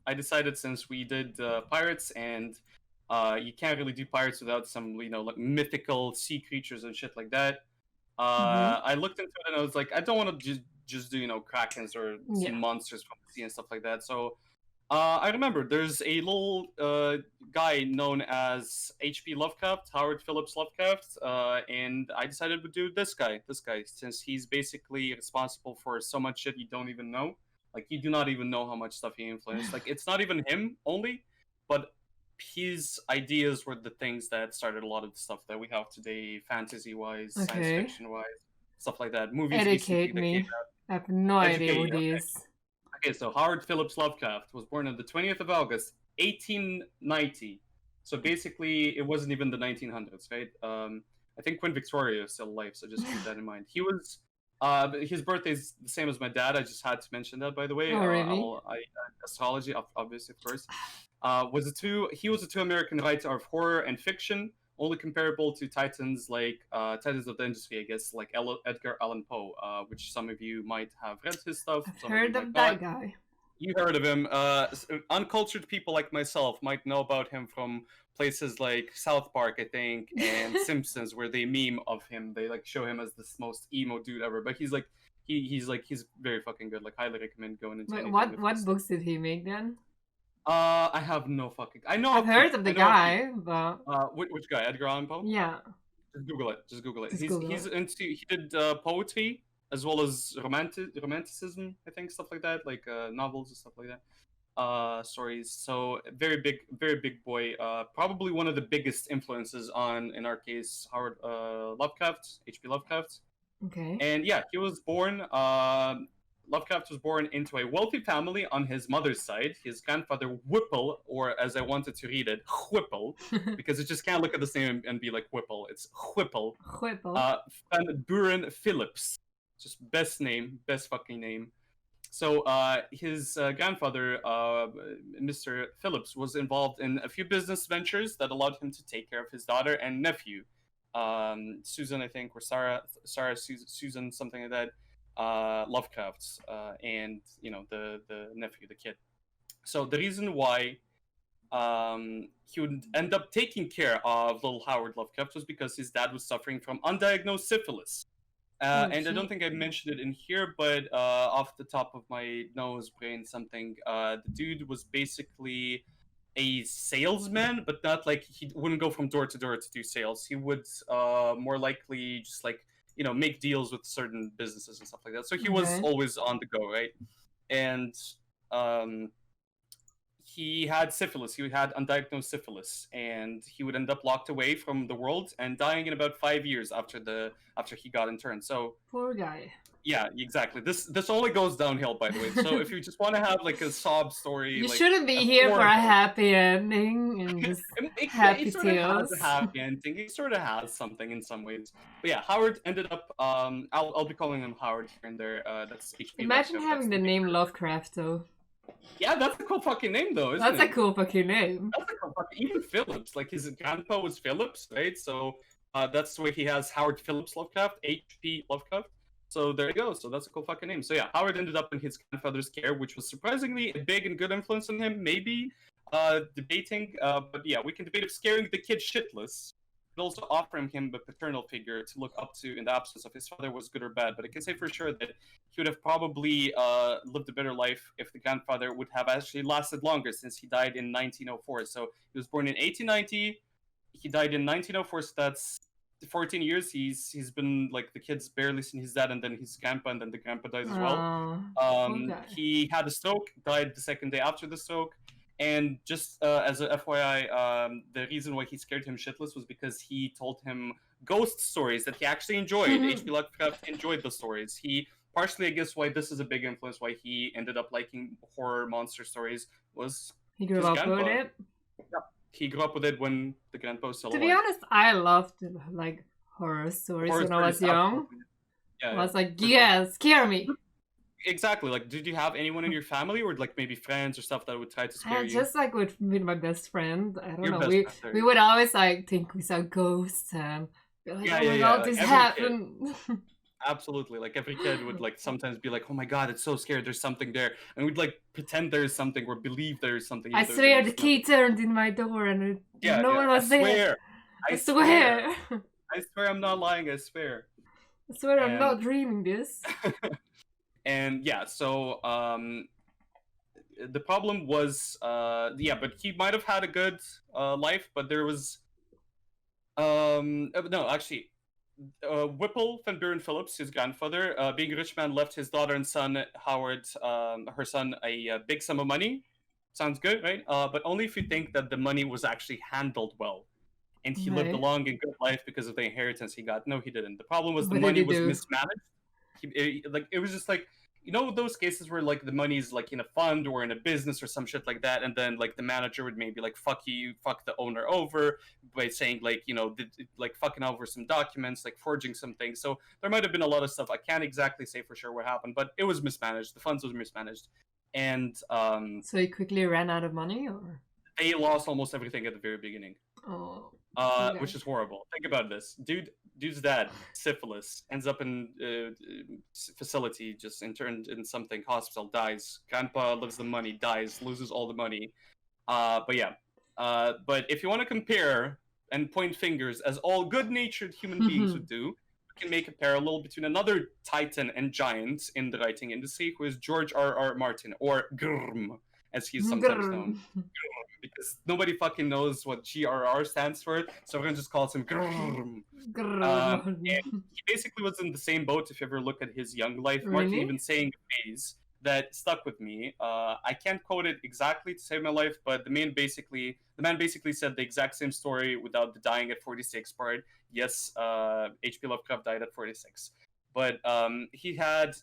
I decided since we did pirates and you can't really do pirates without some like mythical sea creatures and shit like that. Mm-hmm. I looked into it and I was like, I don't want to just do krakens or sea Yeah. monsters from the sea and stuff like that. So I remember there's a little guy known as H.P. Lovecraft, Howard Phillips Lovecraft, and I decided to do this guy, since he's basically responsible for so much shit you don't even know. Like, you do not even know how much stuff he influenced. Like, it's not even him only, but his ideas were the things that started a lot of the stuff that we have today, fantasy-wise, science Okay. fiction-wise, stuff like that. Movies recently Educate that came me. out. I have no idea Educate what you. it is. Okay, so Howard Phillips Lovecraft was born on the 20th of August, 1890. So basically, it wasn't even the 1900s, right? I think Queen Victoria is still alive, so just keep that in mind. His birthday is the same as my dad. I just had to mention that, by the way. Oh, really? Astrology, obviously, of course. He was a two American writer of horror and fiction, only comparable to titans like titans of the industry, I guess, like Edgar Allan Poe, which some of you might have read his stuff. I've Some of you heard might of not. that guy. You heard of him. Uncultured people like myself might know about him from places like South Park, I think, and Simpsons, where they meme of him. They like show him as this most emo dude ever. But he's like, he's very fucking good. Like, highly recommend going into Wait, anything with what his books did he make then? I have no fucking. I know. I've heard of the guy, but Which guy? Edgar Allan Poe. yeah. Just Google it. Just Google it. Just Google He's it. into. He did poetry as well as romanticism. I think stuff like that, like novels and stuff like that. Stories. So very big boy. Probably one of the biggest influences on, in our case, Howard Lovecraft, H.P. Lovecraft. Okay. And yeah, he was born. Lovecraft was born into a wealthy family on his mother's side. His grandfather, Whipple, or as I wanted to read it, Whipple, because it just can't look at the name and be like Whipple. It's Whipple. Whipple. Van Buren Phillips. Just best fucking name. So his grandfather, Mr. Phillips, was involved in a few business ventures that allowed him to take care of his daughter and nephew. Susan, I think, or Sarah, Susan, something like that. Lovecraft's and the nephew, the kid. So the reason why he would end up taking care of little Howard Lovecraft was because his dad was suffering from undiagnosed syphilis. And I don't think I mentioned it in here, but off the top of my nose, brain, something, the dude was basically a salesman, but not like he wouldn't go from door to door to do sales. He would more likely just like make deals with certain businesses and stuff like that. So he was always on the go, right? And he had syphilis. He had undiagnosed syphilis, and he would end up locked away from the world and dying in about 5 years after he got interned. So poor guy. Yeah, exactly. This only goes downhill, by the way. So if you just want to have like a sob story, you like, shouldn't be here for a happy ending and just happy sort of tales. has a happy ending. It sort of has something in some ways. But yeah, Howard ended up. I'll be calling him Howard here and there. That's HP Imagine Lovecraft. having the name Lovecraft though. Yeah, that's a cool fucking name though, isn't That's it? a cool fucking name. That's a cool fucking, even Phillips, like his grandpa was Phillips, right? So that's the way he has Howard Phillips Lovecraft, HP Lovecraft. So there you go. So that's a cool fucking name. So yeah, Howard ended up in his grandfather's care, which was surprisingly a big and good influence on him. Maybe debating, but yeah, we can debate if scaring the kid shitless, but also offering him a paternal figure to look up to in the absence of his father was good or bad. But I can say for sure that he would have probably lived a better life if the grandfather would have actually lasted longer, since he died in 1904. So he was born in 1890. He died in 1904. So that's 14 years. He's been like, the kid's barely seen his dad, and then his grandpa, and then the grandpa dies as well. He had a stroke, died the second day after the stroke. And just as a FYI, the reason why he scared him shitless was because he told him ghost stories that he actually enjoyed. H.P. Lovecraft enjoyed the stories. He partially, I guess, why this is a big influence, why he ended up liking horror monster stories, was he grew up with it. Yeah, he grew up with it when the grandpa was still alive. To be honest, I loved like horror stories when I was young. Yeah, I was like, yeah, scare me. Exactly. Like, did you have anyone in your family, or like maybe friends or stuff that would try to scare you? Just like with my best friend. I don't know. We would always like think we saw ghosts and be like, oh my god, this happened. Absolutely. Like every kid would like sometimes be like, "Oh my god, it's so scared. There's something there," and we'd like pretend there's something or believe there's something. I Even though swear the there's key nothing. turned in my door and Yeah, no yeah. one I was there. swear. I swear. I swear I'm not lying. I swear. I swear I'm And not dreaming this. and yeah, so the problem was yeah, but he might have had a good life, but there was no, actually, Whipple Van Buren Phillips, his grandfather, being a rich man, left his daughter and son Howard, her son, a big sum of money. Sounds good, right? But only if you think that the money was actually handled well, and he lived a Right. long and good life because of the inheritance he got. No, he didn't. The problem was the What did money he was do? mismanaged. Like it was just like, you know, those cases where like the money's like in a fund or in a business or some shit like that, and then like the manager would maybe like fuck the owner over by saying like, you know, like fucking over some documents, like forging some things. So there might have been a lot of stuff. I can't exactly say for sure what happened, but it was mismanaged. The funds was mismanaged, and So he quickly ran out of money, or they lost almost everything at the very beginning. oh, Which is horrible. Think about this, dude's dad, syphilis, ends up in facility, just interned in something, hospital, dies. Grandpa lives the money, dies, loses all the money. But yeah, but if you want to compare and point fingers, as all good-natured human beings would do, we can make a parallel between another titan and giant in the writing industry, who is George R. Martin, or Grrm, as he's sometimes known. Because nobody fucking knows what GRR stands for, so everyone just calls him Grrm. And he basically was in the same boat. If you ever look at his young life, Really? Martin even saying a phrase that stuck with me. I can't quote it exactly to save my life, but the man basically said the exact same story without the dying at 46 part. Yes, H.P. Lovecraft died at 46, but he had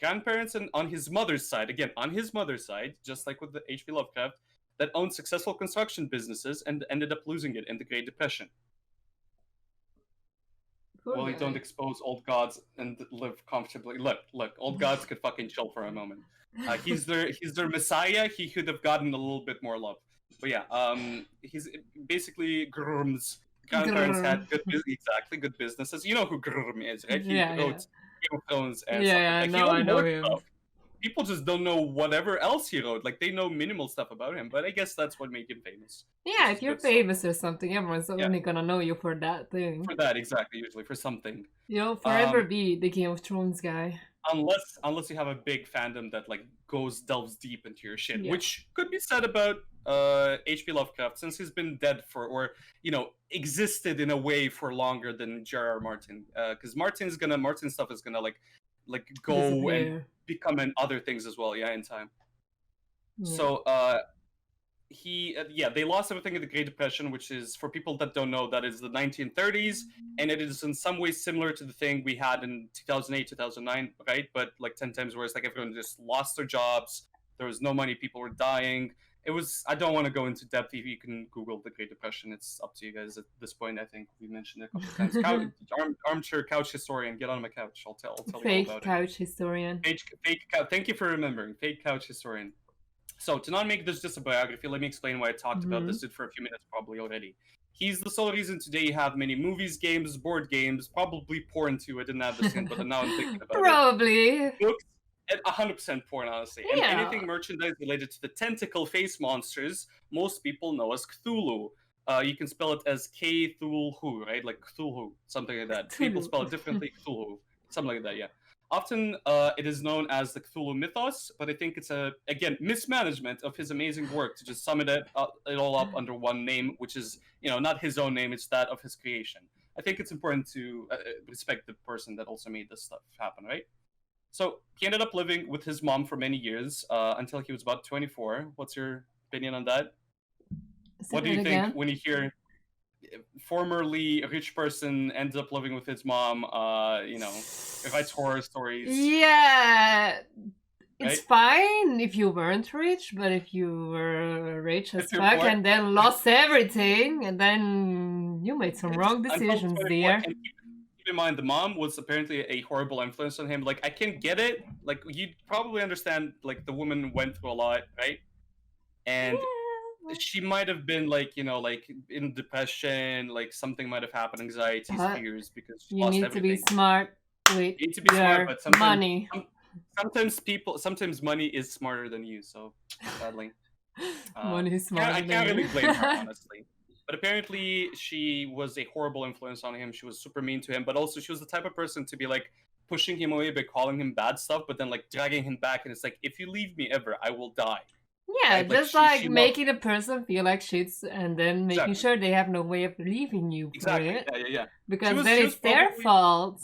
grandparents on his mother's side. Again, on his mother's side, just like with the H.P. Lovecraft, that owned successful construction businesses and ended up losing it in the Great Depression. Well, you don't expose old gods and live comfortably. Look, old gods could fucking chill for a moment. He's their messiah. He could have gotten a little bit more love. But yeah, he's basically Grrm's grandparents had good businesses. You know who Grrm is, right? He wrote Game of Thrones and stuff like that. I know him. Stuff. People just don't know whatever else he wrote. Like, they know minimal stuff about him, but I guess that's what made him famous. Yeah, if you're famous or something, everyone's only gonna know you for that thing. For that, exactly, usually, for something. You'll forever be the Game of Thrones guy. Unless you have a big fandom that, like, delves deep into your shit, which could be said about H.P. Lovecraft, since he's been dead for, or, you know, existed in a way for longer than J.R.R. Martin. Because Martin stuff is gonna, like go and become in other things as well, in time. So they lost everything in the Great Depression, which is, for people that don't know, that is the 1930s, and it is in some ways similar to the thing we had in 2008, 2009, right? But like 10 times worse. Like, everyone just lost their jobs, there was no money, people were dying. It was, I don't want to go into depth. If you can Google the Great Depression, it's up to you guys at this point. I think we mentioned it a couple times. Armchair couch historian, get on my couch. I'll tell you all about it. Fake couch historian. Thank you for remembering. Fake couch historian. So, to not make this just a biography, let me explain why I talked about this dude for a few minutes probably already. He's the sole reason today you have many movies, games, board games, probably porn too. I didn't have this in, but now I'm thinking about it. Books, 100% porn, honestly. And anything merchandise related to the tentacle face monsters, most people know as Cthulhu. You can spell it as K-Thulhu, right? Like Cthulhu, something like that. People spell it differently, Cthulhu. Something like that, yeah. Often it is known as the Cthulhu Mythos, but I think it's again, mismanagement of his amazing work to just sum it all up under one name, which is, you know, not his own name, it's that of his creation. I think it's important to respect the person that also made this stuff happen, right? So he ended up living with his mom for many years until he was about 24. What's your opinion on that? What do you think when you hear formerly a rich person ends up living with his mom, you know, writes horror stories? Yeah, it's fine if you weren't rich, but if you were rich as fuck and then lost everything, and then you made some wrong decisions there. Keep in mind, the mom was apparently a horrible influence on him. Like, I can get it. Like, you probably understand, like, the woman went through a lot, right? And she might have been, like, you know, like, in depression, like, something might have happened, anxiety, fears, because she lost everything. You need to be smart. with You need to be smart, but sometimes money. Sometimes money is smarter than you. So sadly, Money is smarter I than can't you. really blame her honestly. But apparently, she was a horrible influence on him. She was super mean to him, but also she was the type of person to be like pushing him away by calling him bad stuff, but then like dragging him back, and it's like, if you leave me ever, I will die. Yeah, Right? just she making a person feel like shits and then making sure they have no way of leaving you for it. Yeah. Because then it's their fault.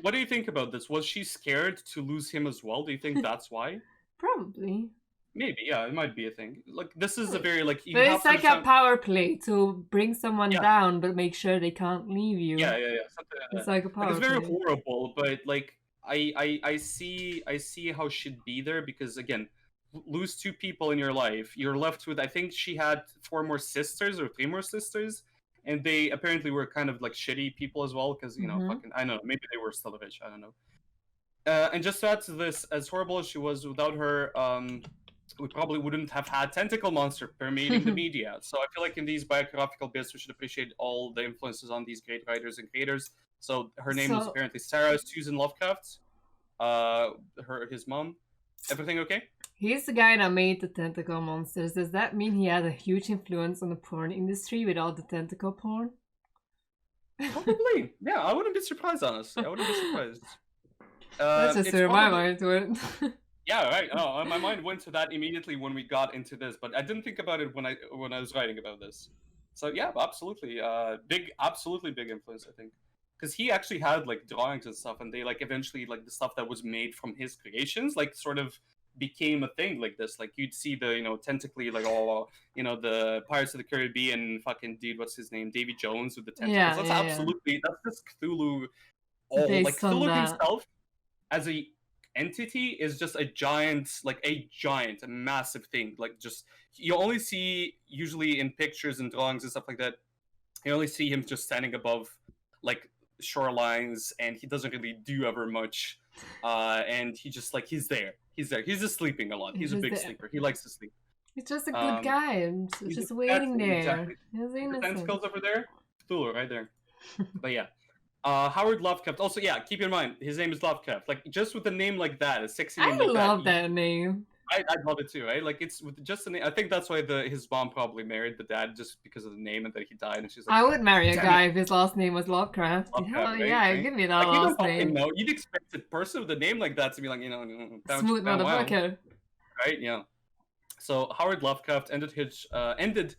What do you think about this? Was she scared to lose him as well? Do you think that's why? Probably. Maybe, yeah, it might be a thing. Like, this is a very, like... But it's like a power play to bring someone down, but make sure they can't leave you. Yeah, something like that. It's like a power play. It's very horrible, but, like, I see how she'd be there, because, again, lose two people in your life, you're left with, I think she had 4 more sisters, or 3 more sisters, and they apparently were kind of, like, shitty people as well, because, you know, fucking, I don't know, maybe they were still rich, I don't know. And just to add to this, as horrible as she was, without her, we probably wouldn't have had Tentacle Monster permeating the media. So I feel like in these biographical bits, we should appreciate all the influences on these great writers and creators. So her name was apparently Sarah Susan Lovecraft. His mom. Everything okay? He's the guy that made the Tentacle Monsters. Does that mean he had a huge influence on the porn industry with all the tentacle porn? Probably. Yeah, I wouldn't be surprised, honestly. I wouldn't be surprised. That's just where my mind went. Yeah, right. Oh, my mind went to that immediately when we got into this, but I didn't think about it when I was writing about this. So yeah, absolutely, absolutely big influence, I think, because he actually had like drawings and stuff, and they like eventually like the stuff that was made from his creations like sort of became a thing like this. Like you'd see the tentacly like all the Pirates of the Caribbean fucking dude, what's his name, Davy Jones with the tentacles. That's just Cthulhu. Like Cthulhu himself as a entity is just a massive thing. Like just you only see usually in pictures and drawings and stuff like that. You only see him just standing above like shorelines, and he doesn't really do ever much. And he just like he's there. He's just sleeping a lot. He's a big sleeper. He likes to sleep. He's just a good guy. He's just waiting there. Exactly. The tentacles over there. Cthulhu right there. But yeah. Howard Lovecraft. Also, yeah, keep in mind, his name is Lovecraft. Like, just with a name like that, a sexy name like that. I love that name. I love it too, right? Like, it's with just the name. I think that's why his mom probably married the dad, just because of the name and that he died. And she's like, I would marry a guy if his last name was Lovecraft. Right? Give me that last name. No, you'd expect a person with a name like that to be like, smooth motherfucker. Right? Yeah. So, Howard Lovecraft ended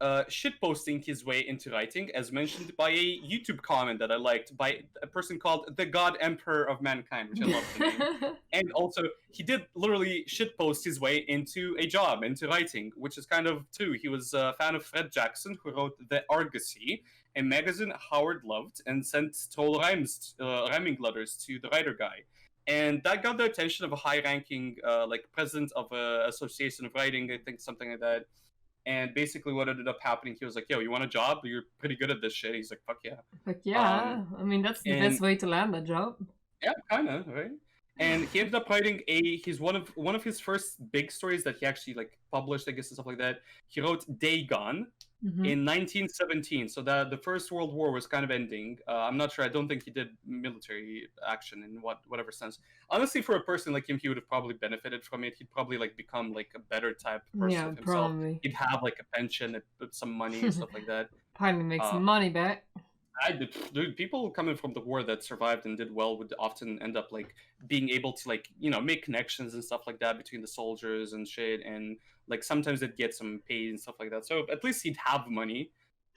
shitposting his way into writing, as mentioned by a YouTube comment that I liked by a person called the God Emperor of Mankind, which I love the name. And also, he did literally shitpost his way into a job, into writing, which is kind of true. He was a fan of Fred Jackson, who wrote The Argosy, a magazine Howard loved, and sent troll rhyming letters to the writer guy. And that got the attention of a high-ranking, president of an association of writing, I think, something like that. And basically what ended up happening, he was like, yo, you want a job? You're pretty good at this shit. He's like, fuck yeah. Fuck yeah. I mean, that's the best way to land a job. Yeah, kind of, right? And he ended up writing one of his first big stories that he actually like published, I guess, and stuff like that. He wrote Dagon in 1917. So the First World War was kind of ending. I'm not sure. I don't think he did military action in whatever sense. Honestly, for a person like him, he would have probably benefited from it. He'd probably like become like a better type person of himself. Probably. He'd have like a pension, some money and stuff like that. Probably make some money back. Dude, people coming from the war that survived and did well would often end up like being able to like make connections and stuff like that between the soldiers and shit, and like sometimes they'd get some pay and stuff like that. So at least he'd have money,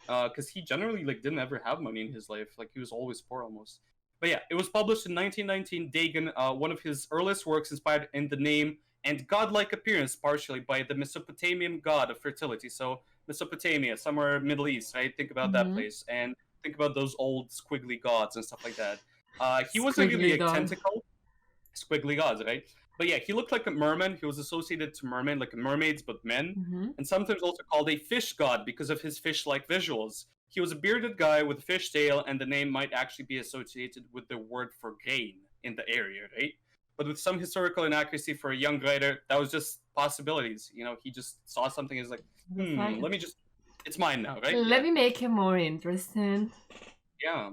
because he generally like didn't ever have money in his life. Like he was always poor almost. But yeah, it was published in 1919. Dagon, one of his earliest works, inspired in the name and godlike appearance partially by the Mesopotamian god of fertility. So Mesopotamia, somewhere Middle East, right? Think about that place and think about those old squiggly gods and stuff like that. He wasn't really a tentacle. Squiggly gods, right? But yeah, he looked like a merman. He was associated to mermen, like mermaids, but men. And sometimes also called a fish god because of his fish-like visuals. He was a bearded guy with a fish tail, and the name might actually be associated with the word for grain in the area, right? But with some historical inaccuracy for a young writer, that was just possibilities. He just saw something and was like, let me just... It's mine now, right? Let me make him more interesting. Yeah.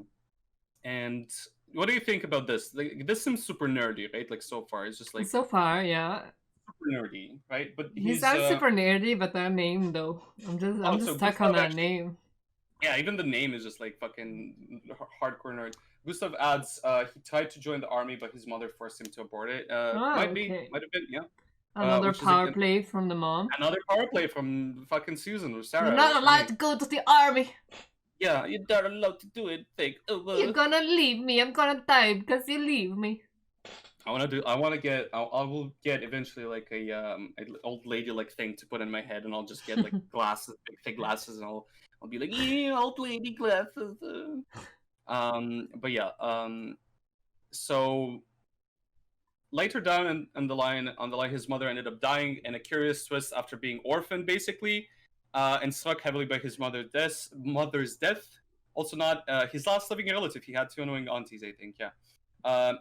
And what do you think about this? Like, this seems super nerdy, right? Like so far, it's just like So far, yeah. super nerdy, right? But He he's sounds super nerdy, but that name though, I'm so just stuck on Gustav that actually, name. yeah, even the name is just like fucking hardcore nerd. Gustav adds, he tried to join the army, but his mother forced him to abort it. Oh, okay. Might have been, yeah. Another Which is power again play from the mom. another power play from fucking Susan or You're Sarah, not what's her allowed name? to go to the army. Yeah, you're not allowed to do it. Fake. You're gonna leave me. I'm gonna die because you leave me. I will get eventually like a old lady like thing to put in my head, and I'll just get like glasses, big thick glasses, and I'll be like, yeah, old lady glasses. But yeah, so later down in the line, on the line, his mother ended up dying in a curious twist after being orphaned, basically, and struck heavily by his mother's death. Also, not his last living relative. He had two annoying aunties, I think. Yeah.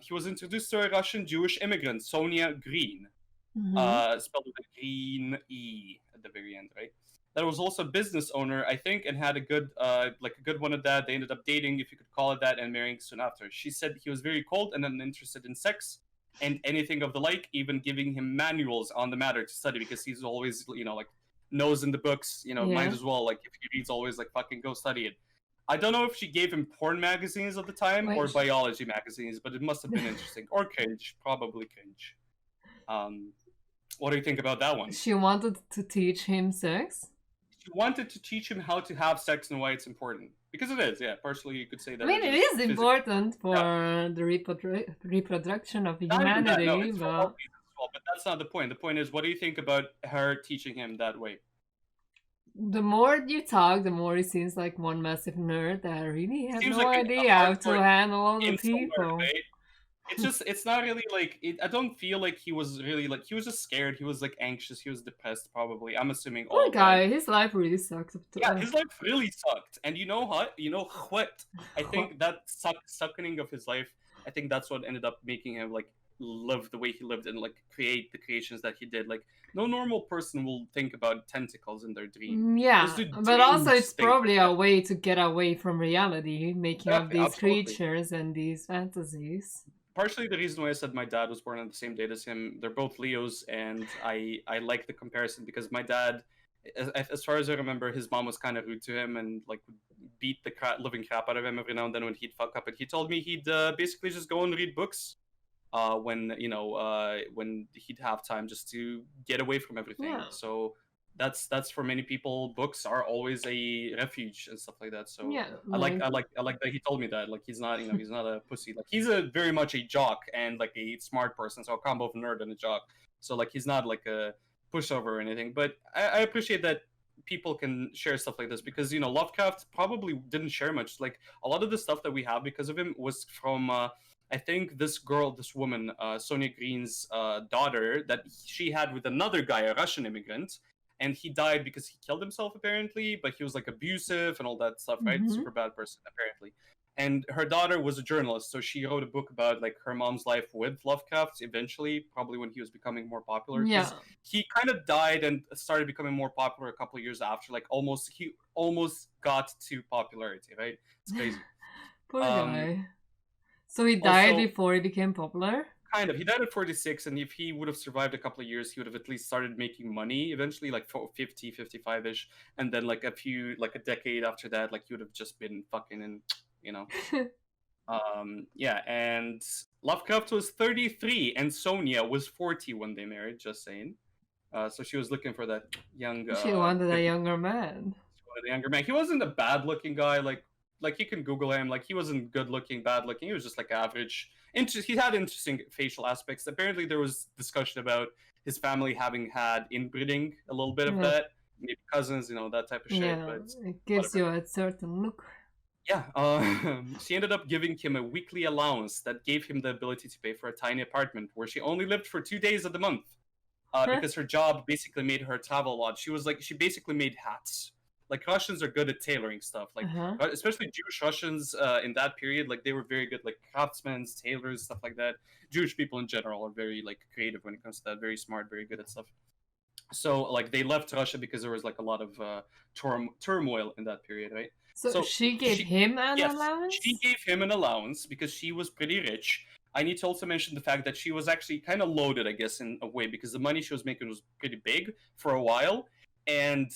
He was introduced to a Russian Jewish immigrant, Sonia Green, spelled with a green E at the very end, right? That was also a business owner, I think, and had a good, like a good one at that. They ended up dating, if you could call it that, and marrying soon after. She said he was very cold and uninterested in sex and anything of the like, even giving him manuals on the matter to study because he's always, like knows in the books, might as well, like if he reads, always like fucking go study it. I don't know if she gave him porn magazines at the time or biology magazines, but it must have been interesting. Or cringe, probably cringe. What do you think about that one? She wanted to teach him sex? She wanted to teach him how to have sex and why it's important. Because it is, yeah. Partially, you could say that. I mean, it is important for the reproduction of humanity, no, it's for all reasons as well, but that's not the point. The point is, what do you think about her teaching him that way? The more you talk, the more he seems like one massive nerd that really has no like idea how to handle all the people. Nerd, right? It's not really like I don't feel like he was really like, he was just scared. He was like anxious. He was depressed, probably. I'm assuming all guy, his life really sucked. Yeah, his life really sucked. And you know what? I think that suckening of his life, I think that's what ended up making him like live the way he lived and like create the creations that he did. Like no normal person will think about tentacles in their dream. Yeah, but also it's probably a way to get away from reality, making up these creatures and these fantasies. Partially the reason why I said my dad was born on the same date as him. They're both Leos, and I like the comparison because my dad, as far as I remember, his mom was kind of rude to him and like would beat the living crap out of him every now and then when he'd fuck up. And he told me he'd basically just go and read books when he'd have time, just to get away from everything. Yeah. So that's for many people, books are always a refuge and stuff like that. So yeah, I like that he told me that. Like he's not he's not a pussy. Like he's a very much a jock and like a smart person. So a combo of nerd and a jock. So like he's not like a pushover or anything. But I appreciate that people can share stuff like this because Lovecraft probably didn't share much. Like a lot of the stuff that we have because of him was from I think this woman, Sonia Green's daughter, that she had with another guy, a Russian immigrant. And he died because he killed himself, apparently, but he was like abusive and all that stuff, right? Super bad person, apparently. And her daughter was a journalist, so she wrote a book about like her mom's life with Lovecraft eventually, probably when he was becoming more popular. Yeah. He kind of died and started becoming more popular a couple of years after, like he almost got to popularity, right? It's crazy. Poor guy. So he died before he became popular? Kind of. He died at 46, and if he would have survived a couple of years, he would have at least started making money eventually, like 50, 55-ish. And then like a decade after that, like he would have just been fucking and, yeah, and Lovecraft was 33 and Sonia was 40 when they married, just saying. So she was looking for that young... she wanted a younger man. She wanted a younger man. He wasn't a bad-looking guy, like you can Google him. Like he wasn't good-looking, bad-looking. He was just like average. He had interesting facial aspects. Apparently, there was discussion about his family having had inbreeding, a little bit of that, maybe cousins, that type of shit. Yeah, but it gives you a certain look. Yeah, she ended up giving him a weekly allowance that gave him the ability to pay for a tiny apartment where she only lived for 2 days of the month, because her job basically made her travel a lot. She basically made hats. Like Russians are good at tailoring stuff, like especially Jewish Russians in that period. Like they were very good, like craftsmen, tailors, stuff like that. Jewish people in general are very like creative when it comes to that. Very smart, very good at stuff. So like they left Russia because there was like a lot of turmoil in that period, right? So she gave him an allowance? She gave him an allowance because she was pretty rich. I need to also mention the fact that she was actually kind of loaded, I guess, in a way, because the money she was making was pretty big for a while. And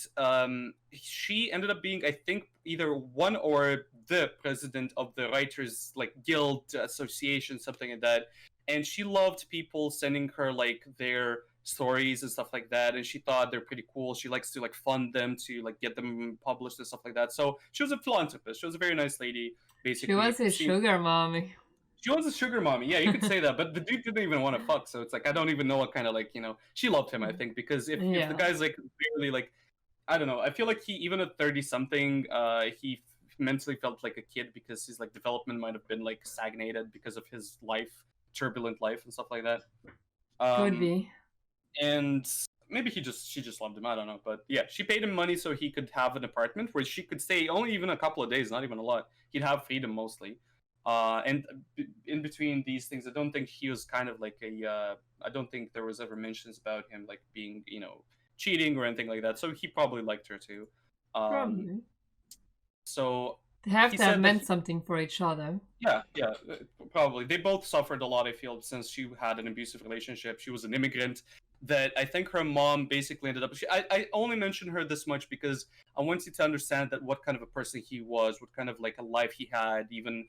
she ended up being, I think, either one or the president of the Writers like Guild Association, something like that. And she loved people sending her like their stories and stuff like that, and she thought they're pretty cool. She likes to like fund them to like get them published and stuff like that. So she was a philanthropist. She was a very nice lady, basically. She was a sugar mommy. She was a sugar mommy, yeah, you could say that. But the dude didn't even want to fuck, so it's like I don't even know what kind of like, you know, she loved him, I think, because if the guy's like really like, I don't know, I feel like he, even at 30 something, he mentally felt like a kid because his like development might have been like stagnated because of his life, turbulent life and stuff like that. Could be. And maybe she just loved him, I don't know. But yeah, she paid him money so he could have an apartment where she could stay only even a couple of days, not even a lot. He'd have freedom mostly. And in between these things, I don't think he was kind of like a I don't think there was ever mentions about him like being, you know, cheating or anything like that. So he probably liked her too. Probably. So they have to have meant something for each other. Yeah, probably. They both suffered a lot, I feel, since she had an abusive relationship. She was an immigrant that I think her mom basically ended up... I only mention her this much because I want you to understand that what kind of a person he was, what kind of like a life he had, even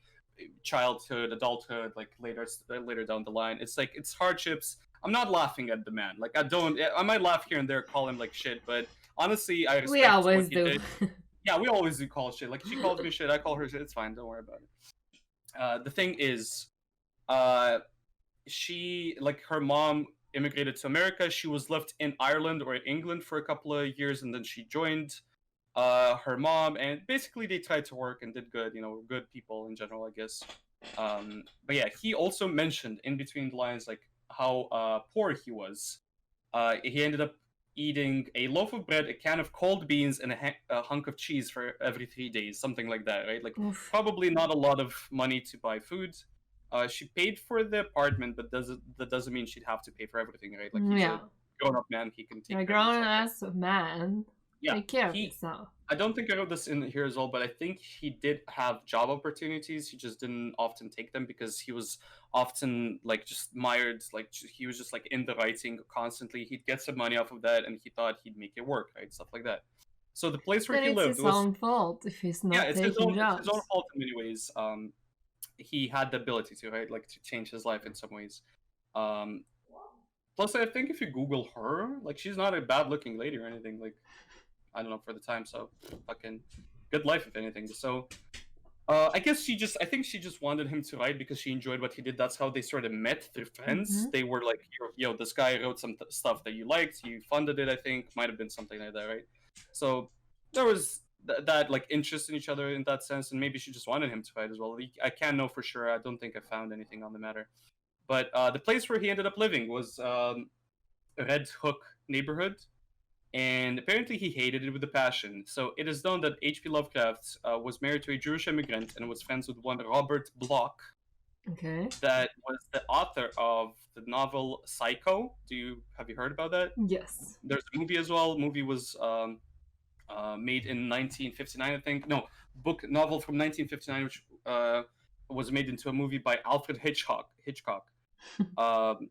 childhood, adulthood, like later down the line. It's like, it's hardships. I'm not laughing at the man. Like, I might laugh here and there, call him like shit, but honestly, I respect we always what he do. did. Yeah, we always do call shit. Like, she calls me shit, I call her shit. It's fine. Don't worry about it. The thing is, she, like, her mom immigrated to America. She was left in Ireland or England for a couple of years, and then she joined her mom. And basically, they tried to work and did good. You know, good people in general, I guess. But yeah, he also mentioned in between the lines, like, how poor he was. He ended up eating a loaf of bread, a can of cold beans, and a hunk of cheese for every 3 days, something like that, right? Like, Oof. probably not a lot of money to buy food. She paid for the apartment, but that doesn't mean she'd have to pay for everything, right? Like, he's a grown-up man, he can take a grown-ass man. Yeah, take care of himself. I don't think I wrote this in here as well, but I think he did have job opportunities. He just didn't often take them because he was often like just mired, like he was just like in the writing constantly. He'd get some money off of that, and he thought he'd make it work, right? Stuff like that. So the place where he lived was... it's his own fault if he's not taking jobs. It's his own fault in many ways. He had the ability to, right, like to change his life in some ways. Plus, I think if you Google her, like, she's not a bad-looking lady or anything. Like, I don't know, for the time, so fucking good life, if anything. So, I guess I think she just wanted him to write because she enjoyed what he did. That's how they sort of met through friends. Mm-hmm. They were like, yo, this guy wrote some stuff that you liked, you funded it, I think. Might have been something like that, right? So, there was that like interest in each other in that sense, and maybe she just wanted him to write as well. I can't know for sure. I don't think I found anything on the matter. But the place where he ended up living was Red Hook neighborhood, and apparently he hated it with a passion. So it is known that H.P. Lovecraft was married to a Jewish immigrant and was friends with one Robert Bloch. Okay. That was the author of the novel Psycho. Have you heard about that? Yes. There's a movie as well. Movie was made in 1959, I think. No, novel from 1959, which was made into a movie by Alfred Hitchcock.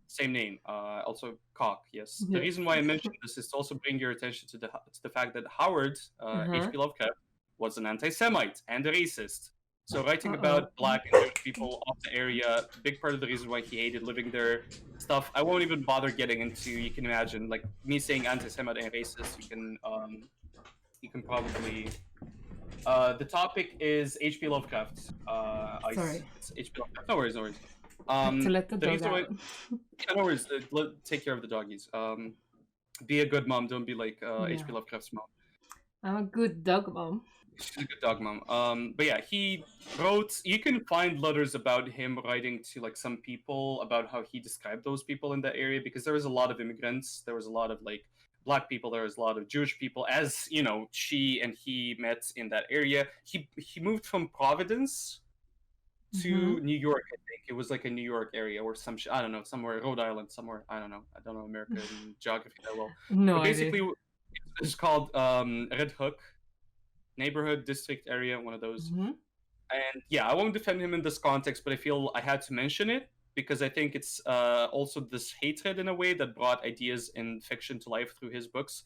Same name. Also Cock. Yes. The reason why I mentioned this is to also bring your attention to the fact that Howard H.P. Lovecraft was an anti-Semite and a racist. So writing about Black and Jewish people of the area, big part of the reason why he hated living there. Stuff I won't even bother getting into. You can imagine, like me saying anti-Semite and racist. You can probably. The topic is H.P. Lovecraft. Sorry. H.P. Lovecraft. No worries. To let the dog out. Yeah, no worries. Take care of the doggies. Be a good mom. Don't be like H.P. Lovecraft's mom. I'm a good dog mom. She's a good dog mom. But yeah, he wrote. You can find letters about him writing to like some people about how he described those people in that area, because there was a lot of immigrants. There was a lot of like Black people. There was a lot of Jewish people. As you know, she and he met in that area. He moved from Providence to New York, I think. It was like a New York area or some I don't know, somewhere, Rhode Island, somewhere. I don't know American geography that well. No, but basically, it's called Red Hook neighborhood, district area, one of those. Mm-hmm. And yeah, I won't defend him in this context, but I feel I had to mention it because I think it's also this hatred in a way that brought ideas in fiction to life through his books.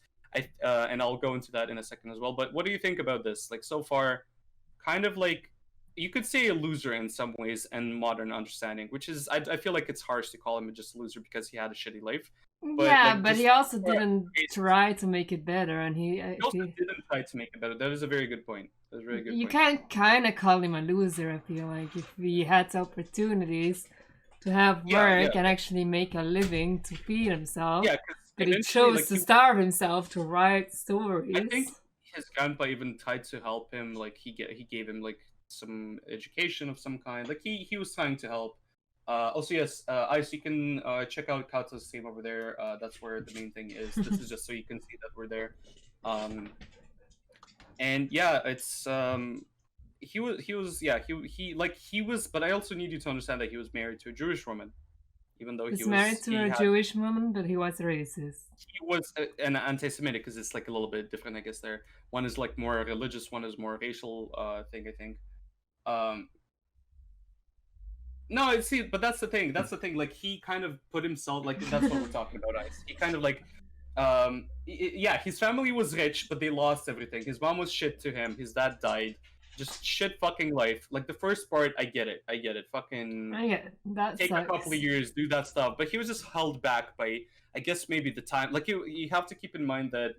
And I'll go into that in a second as well. But what do you think about this? Like so far, kind of like you could say a loser in some ways and modern understanding, which is I feel like it's harsh to call him just a loser because he had a shitty life. But Yeah, like, but just he also didn't try to make it better, and he also didn't try to make it better. That is a very good point. That's a very good you point. can't kind of call him a loser. I feel like if he had opportunities to have work and actually make a living to feed himself, but he chose to starve himself to write stories. I think his grandpa even tried to help him. Like he gave him like some education of some kind. Like he was trying to help. Also, yes, Ice, you can check out Kato's team over there. That's where the main thing is. This is just so you can see that we're there. And yeah, it's he was, but I also need you to understand that he was married to a Jewish woman, even though he was married to a Jewish woman, but he was racist. He was an anti-Semitic because it's like a little bit different, I guess. There, one is like more religious, one is more racial thing, I think. No, see, but that's the thing. That's the thing. Like he kind of put himself like that's what we're talking about, Ice. He kind of like, yeah, his family was rich, but they lost everything. His mom was shit to him. His dad died. Just shit fucking life. Like the first part, I get it. Fucking that take sucks. A couple of years, do that stuff. But he was just held back by, I guess, maybe the time. Like you have to keep in mind that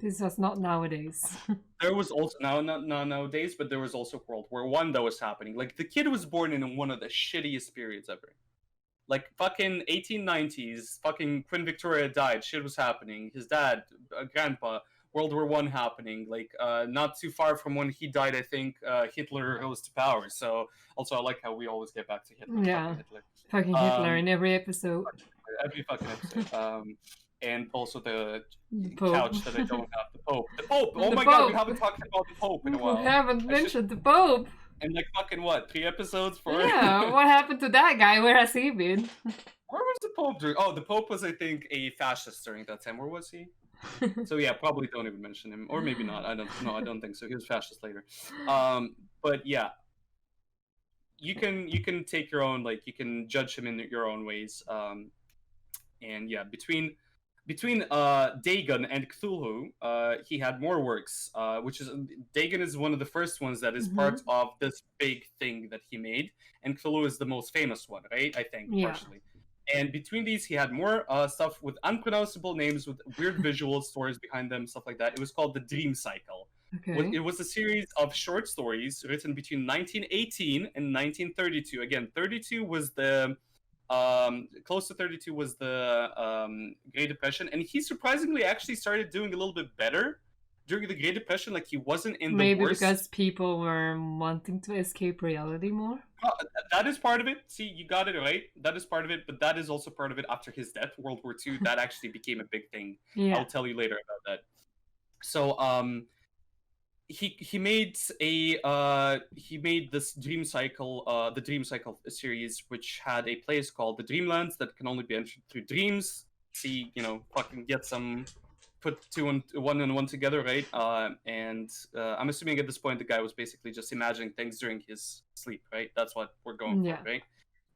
this was not nowadays. There was also not nowadays, but there was also World War I that was happening. Like the kid was born in one of the shittiest periods ever. Like fucking 1890s, fucking Queen Victoria died, shit was happening. His dad, grandpa, World War I happening. Like not too far from when he died, I think Hitler rose to power. So also I like how we always get back to Hitler. Yeah, fucking Hitler in every episode. Every fucking episode. And also the couch that I don't have. The Pope. The Pope! Oh my god, we haven't talked about the Pope in a while. We haven't mentioned the Pope. And like fucking what? 3 episodes for Yeah, what happened to that guy? Where has he been? Where was the Pope during? Oh, the Pope was, I think, a fascist during that time. Where was he? So yeah, probably don't even mention him. Or maybe not. I don't think so. He was fascist later. But yeah. You can take your own, like you can judge him in your own ways. And yeah, between Dagon and Cthulhu, he had more works, which is Dagon is one of the first ones that is part of this big thing that he made, and Cthulhu is the most famous one, right? I think, partially. And between these, he had more stuff with unpronounceable names, with weird visual stories behind them, stuff like that. It was called the Dream Cycle. Okay. It was a series of short stories written between 1918 and 1932. Again, 32 was the close to 32 was the Great Depression, and he surprisingly actually started doing a little bit better during the Great Depression. Like he wasn't in the worst. Maybe because people were wanting to escape reality more. That is part of it. See, you got it right. That is part of it, but that is also part of it after his death, World War II. That actually became a big thing. Yeah. I'll tell you later about that. So he made this Dream Cycle, the Dream Cycle series, which had a place called the Dreamlands that can only be entered through dreams. See, fucking get some, put one and one together, right? And I'm assuming at this point the guy was basically just imagining things during his sleep, right? That's what we're going for, right?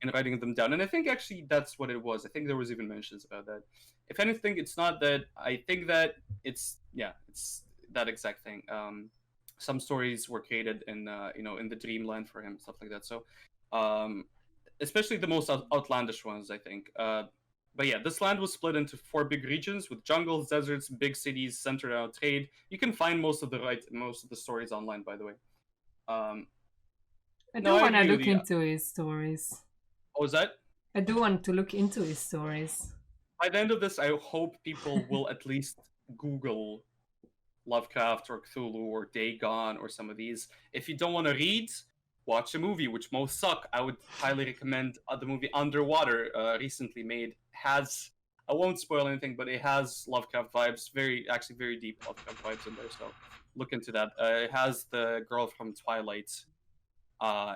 And writing them down. And I think actually that's what it was. I think there was even mentions about that. If anything, it's not that. I think that it's that exact thing. Some stories were created in in the dreamland for him, stuff like that. So especially the most outlandish ones, I think. But yeah, this land was split into 4 big regions with jungles, deserts, big cities centered around trade. You can find most of the stories online, by the way. I do want to look into his stories. Oh, is that? I do want to look into his stories. By the end of this, I hope people will at least Google Lovecraft or Cthulhu or Dagon or some of these. If you don't want to read, watch a movie, which most suck. I would highly recommend the movie Underwater, recently made. I won't spoil anything, but it has Lovecraft vibes, very deep Lovecraft vibes in there, so look into that. It has the girl from Twilight.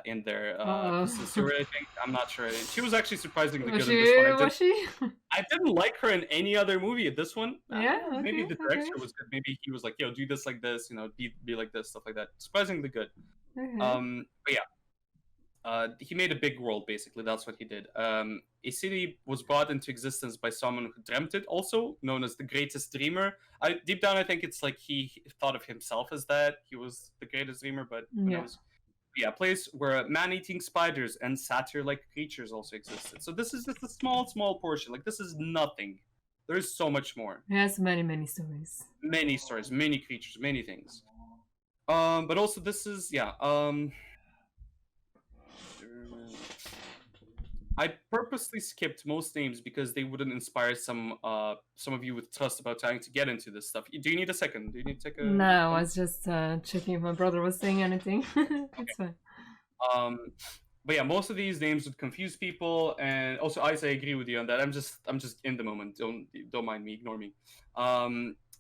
in their Uh-oh. Suri, I think. I'm not sure. She was actually surprisingly Was good in this one. she? I didn't like her in any other movie. This one, Yeah, maybe okay, the director was good. Maybe he was like, "Yo, do this like this, be like this, stuff like that." Surprisingly good. okay. But yeah, he made a big world. Basically, that's what he did. A city was brought into existence by someone who dreamt it, also known as the greatest dreamer. Deep down, I think it's like he thought of himself as that. He was the greatest dreamer, but who Yeah. knows? Yeah, a place where man-eating spiders and satyr-like creatures also existed. So this is just a small portion. Like, this is nothing. There's so much more. It has many stories. Many stories, many creatures, many things. But also this is I purposely skipped most names because they wouldn't inspire some of you with trust about trying to get into this stuff. Do you need a second? Do you need to take a? No, I was just checking if my brother was saying anything. It's fine. But yeah, most of these names would confuse people, and also I agree with you on that. I'm just in the moment. Don't mind me. Ignore me.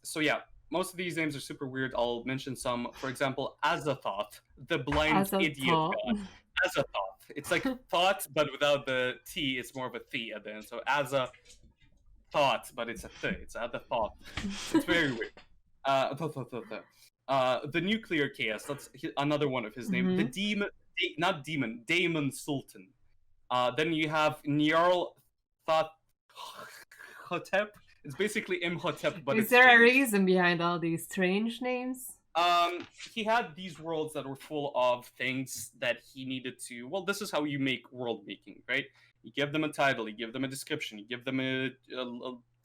So yeah, most of these names are super weird. I'll mention some. For example, Azathoth, the blind idiot god. Azathoth. It's like thought, but without the T. It's more of a T at the end. So Azathoth, but it's a Th. It's Azathoth. It's very weird. The nuclear chaos. That's another one of his names. The demon. Not demon, Daemon Sultan. Then you have Nyarl Hotep. It's basically Imhotep, but is there a reason behind all these strange names? He had these worlds that were full of things that he needed to. Well, this is how you make world making, right? You give them a title, you give them a description, you give them a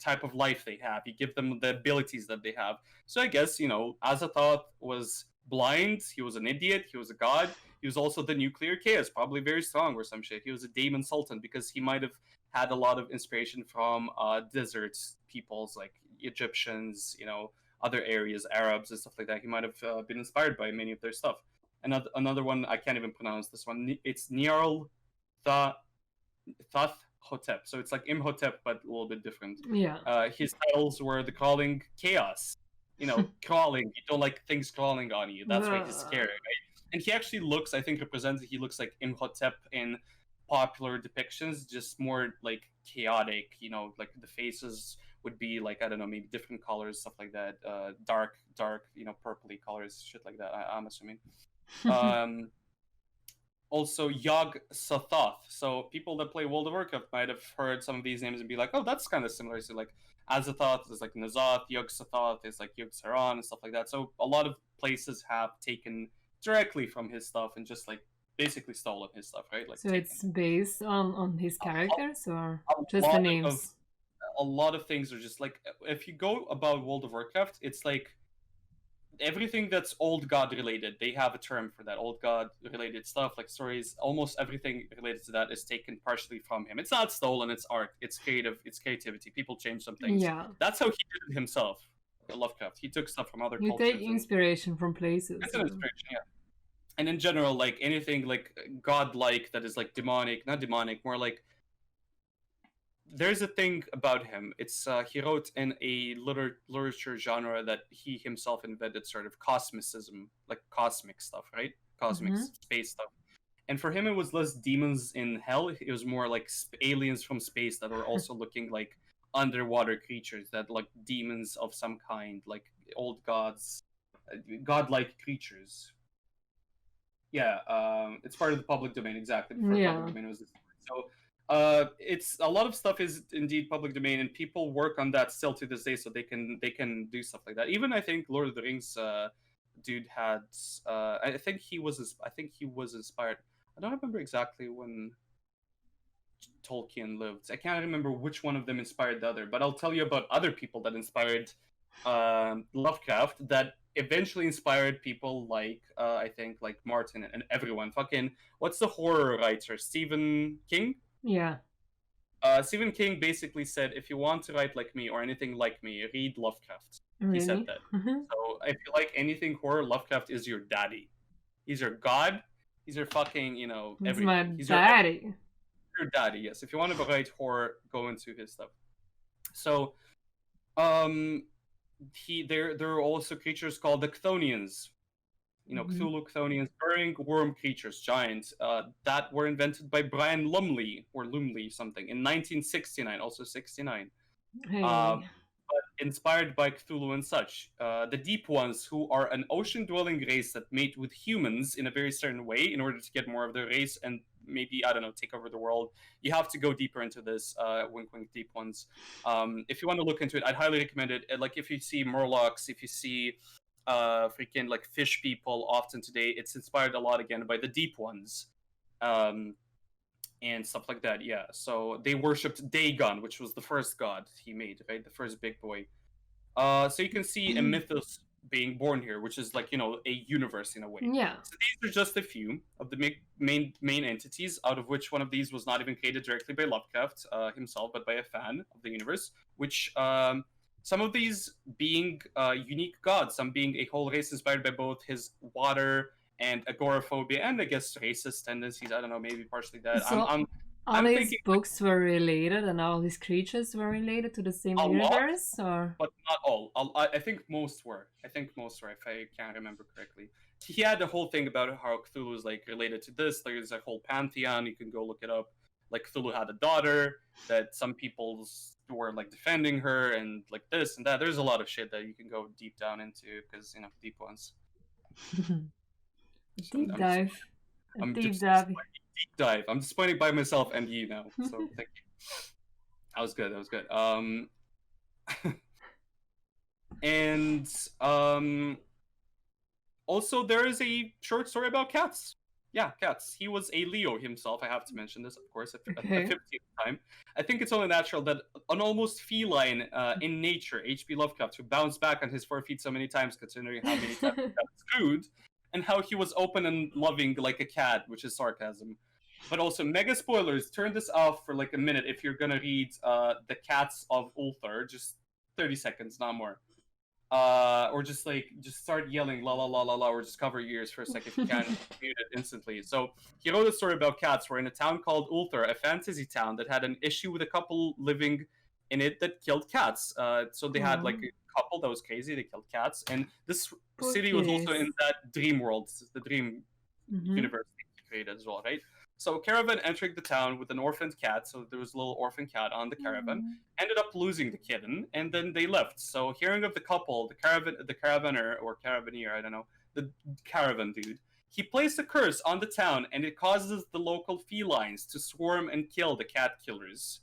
type of life they have, you give them the abilities that they have. So I guess Azathoth was blind. He was an idiot. He was a god. He was also the nuclear chaos, probably very strong or some shit. He was a Daemon Sultan because he might have had a lot of inspiration from desert peoples like Egyptians, other areas, Arabs and stuff like that. He might have been inspired by many of their stuff. Another one, I can't even pronounce this one. It's Nyarl Thoth Hotep. So it's like Imhotep, but a little bit different. Yeah. His titles were the crawling chaos. Crawling. You don't like things crawling on you. That's why he's scary, right? And he actually looks, I think, he looks like Imhotep in popular depictions, just more like chaotic, like the faces would be like, I don't know, maybe different colors, stuff like that. Dark, purpley colors, shit like that, I'm assuming. Also, Yog Sothoth. So people that play World of Warcraft might have heard some of these names and be like, oh, that's kind of similar. So like Azathoth is like Nazoth, Yog Sothoth is like Yog Saron and stuff like that. So a lot of places have taken directly from his stuff and just like basically stolen his stuff, right? Like, so it's based on his characters or just the names? A lot of things are just like, if you go about World of Warcraft, it's like everything that's old god related, they have a term for that. Old god related stuff, like stories, almost everything related to that is taken partially from him. It's not stolen, it's art, it's creative, it's creativity. People change some things. Yeah. That's how he did it himself. Lovecraft. He took stuff from other cultures. You take inspiration from places. It's an inspiration, yeah. And in general, like anything like godlike that is like demonic, not demonic, more like there's a thing about him. It's he wrote in a literature genre that he himself invented, sort of cosmicism, like cosmic stuff, right? Cosmic space stuff. And for him, it was less demons in hell. It was more like aliens from space that were also looking like underwater creatures, that like demons of some kind, like old gods, godlike creatures. Yeah, it's part of the public domain, exactly. Public domain was this. So it's a lot of stuff is indeed public domain, and people work on that still to this day, so they can do stuff like that. Even I think Lord of the Rings dude had I think he was inspired. I don't remember exactly when Tolkien lived. I can't remember which one of them inspired the other, but I'll tell you about other people that inspired Lovecraft that eventually inspired people like I think like Martin and everyone. Fucking what's the horror writer? Stephen King? Yeah. Stephen King basically said, if you want to write like me or anything like me, read Lovecraft. Really? He said that. So if you like anything horror, Lovecraft is your daddy. He's your god. He's your fucking, everything. He's my daddy. Your daddy, yes. If you want to write horror, go into his stuff. So, there are also creatures called the Chthonians. Cthulhu, Chthonians, burrowing worm creatures, giants, that were invented by Brian Lumley, or Lumley something, in 1969, also 69. Hey. Inspired by Cthulhu and such. The Deep Ones, who are an ocean-dwelling race that mate with humans in a very certain way in order to get more of their race and maybe, I don't know, take over the world. You have to go deeper into this, wink wink, Deep Ones. If you want to look into it, I'd highly recommend it. Like, if you see Morlocks, if you see freaking, like, fish people often today, it's inspired a lot, again, by the Deep Ones. And stuff like that, yeah. So they worshipped Dagon, which was the first god he made, right? The first big boy. So you can see a mythos being born here, which is like, a universe in a way. Yeah. So these are just a few of the main entities, out of which one of these was not even created directly by Lovecraft himself, but by a fan of the universe, which some of these being unique gods, some being a whole race inspired by both his water and agoraphobia, and I guess racist tendencies. I don't know, maybe partially that. So all his books were related, and all his creatures were related to the same universe, or but not all. I think most were. If I can't remember correctly. He had a whole thing about how Cthulhu is like related to this. There's a whole pantheon. You can go look it up. Like, Cthulhu had a daughter that some people were like defending her, and like this and that. There's a lot of shit that you can go deep down into, because Deep Ones. Deep dive. Deep dive. I'm disappointed by myself and you now. So thank you. That was good. And also there is a short story about cats. Yeah, cats. He was a Leo himself. I have to mention this, of course, at the 15th time. I think it's only natural that an almost feline in nature, H.P. Lovecraft, who bounced back on his 4 feet so many times, considering how many times he got screwed, and how he was open and loving like a cat, which is sarcasm. But also, mega spoilers, turn this off for like a minute if you're gonna read The Cats of Ulthar, just 30 seconds, not more. Or just start yelling la la la la la, or just cover your ears for a second if you can, mute it instantly. So he wrote a story about cats where in a town called Ulthar, a fantasy town that had an issue with a couple living in it that killed cats. So they had like a couple that was crazy, they killed cats, and this city was also in that dream world, the dream universe he created as well, right? So a caravan entering the town with an orphaned cat, so there was a little orphan cat on the caravan, ended up losing the kitten, and then they left. So hearing of the couple, the caravaner, or caravaneer, I don't know, the caravan dude, he placed a curse on the town, and it causes the local felines to swarm and kill the cat killers,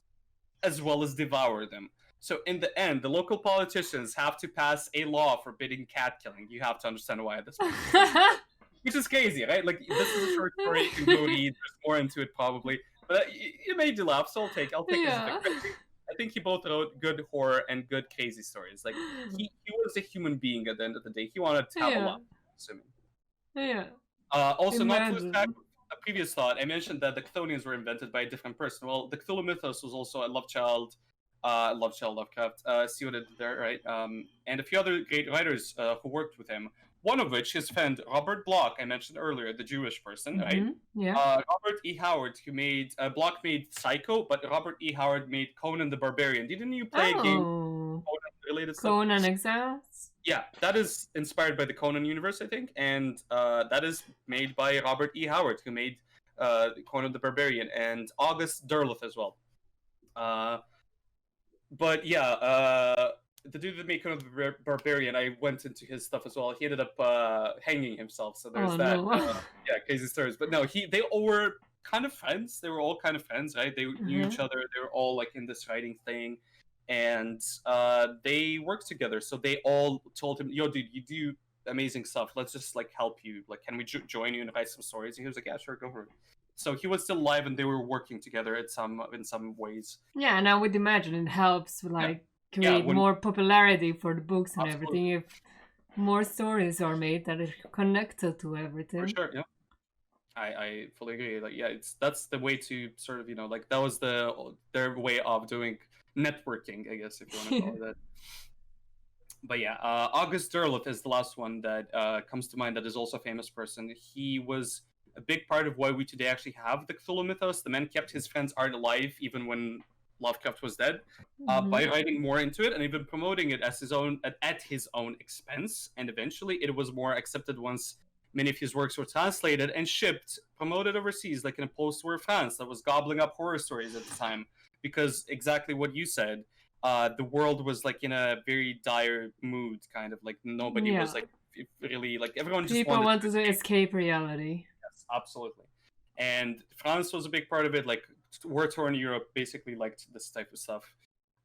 as well as devour them. So in the end, the local politicians have to pass a law forbidding cat killing. You have to understand why at this point. Which is crazy, right? Like, this is a short story, you can go read, there's more into it probably. But it made you laugh, so I'll take it as a victory. I think he both wrote good horror and good crazy stories. Like, he was a human being at the end of the day. He wanted to have a laugh, I'm assuming. Yeah. Also, not to lose track of a previous thought, I mentioned that the Chthonians were invented by a different person. Well, the Cthulhu mythos was also a Lovechild Lovecraft. See what I did there, right? And a few other great writers who worked with him. One of which, his friend Robert Bloch, I mentioned earlier, the Jewish person, right? Yeah. Robert E. Howard, who made Bloch made Psycho, but Robert E. Howard made Conan the Barbarian. Didn't you play a game Conan related stuff? Conan Exiles? Yeah, that is inspired by the Conan universe, I think, and that is made by Robert E. Howard, who made Conan the Barbarian, and August Derleth as well. But yeah, the dude that made Conan the Barbarian, I went into his stuff as well. He ended up hanging himself, so there's that. No. Yeah, crazy stories. But no, they all were kind of friends. They were all kind of friends, right? They knew each other. They were all like in this writing thing, and they worked together. So they all told him, "Yo, dude, you do amazing stuff. Let's just like help you. Like, can we join you and write some stories?" And he was like, "Yeah, sure, go for it." So he was still alive, and they were working together in some ways. Yeah, and I would imagine it helps like create more popularity for the books and everything if more stories are made that are connected to everything. For sure, yeah. I fully agree. Like, yeah, that's the way to sort of, like, that was their way of doing networking, I guess, if you want to call it that. But yeah, August Derleth is the last one that comes to mind that is also a famous person. He was a big part of why we today actually have the Cthulhu mythos. The man kept his friend's art alive even when Lovecraft was dead, by writing more into it and even promoting it as at his own expense. And eventually it was more accepted once Many of his works were translated and shipped, promoted overseas, like in a post-war France that was gobbling up horror stories at the time. Because exactly what you said, the world was like in a very dire mood, kind of like nobody was like really like everyone just people wanted to escape reality. Yes, absolutely. And France was a big part of it. Like war-torn Europe basically liked this type of stuff.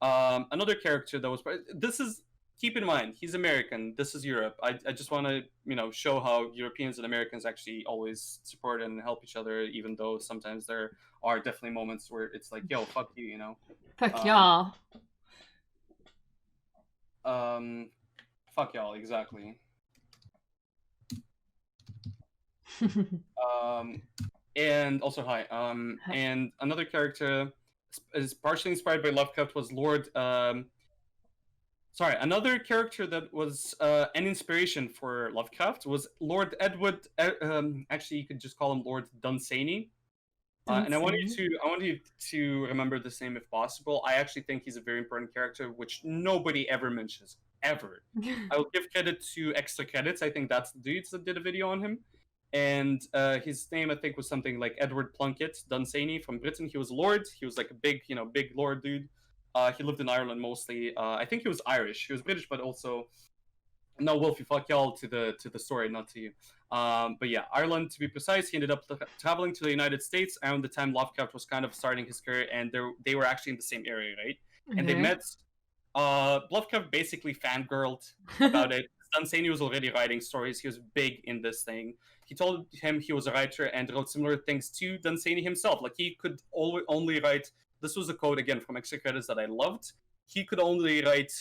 Another character that was this is keep in mind he's American. This is Europe. I just want to show how Europeans and Americans actually always support and help each other, even though sometimes there are definitely moments where it's like, yo, fuck you, Fuck y'all. Fuck y'all, exactly. And also hi. And another character is partially inspired by Lovecraft was Lord. Another character that was an inspiration for Lovecraft was Lord Edward. Actually, you could just call him Lord Dunsany. And I want you to remember this name if possible. I actually think he's a very important character, which nobody ever mentions ever. I will give credit to Extra Credits. I think that's the dudes that did a video on him. And his name, I think, was something like Edward Plunkett Dunsany from Britain. He was Lord. He was like a big Lord dude. He lived in Ireland mostly. I think he was Irish. He was British, but also no, Wolfie, fuck y'all to the story, not to you. But yeah, Ireland to be precise. He ended up traveling to the United States around the time Lovecraft was kind of starting his career, and they were actually in the same area, right? Mm-hmm. And they met. Lovecraft basically fangirled about it. Dunsany was already writing stories. He was big in this thing. He told him he was a writer and wrote similar things to Dunsany himself. Like he could only write. This was a quote again from Extra Credits that I loved. He could only write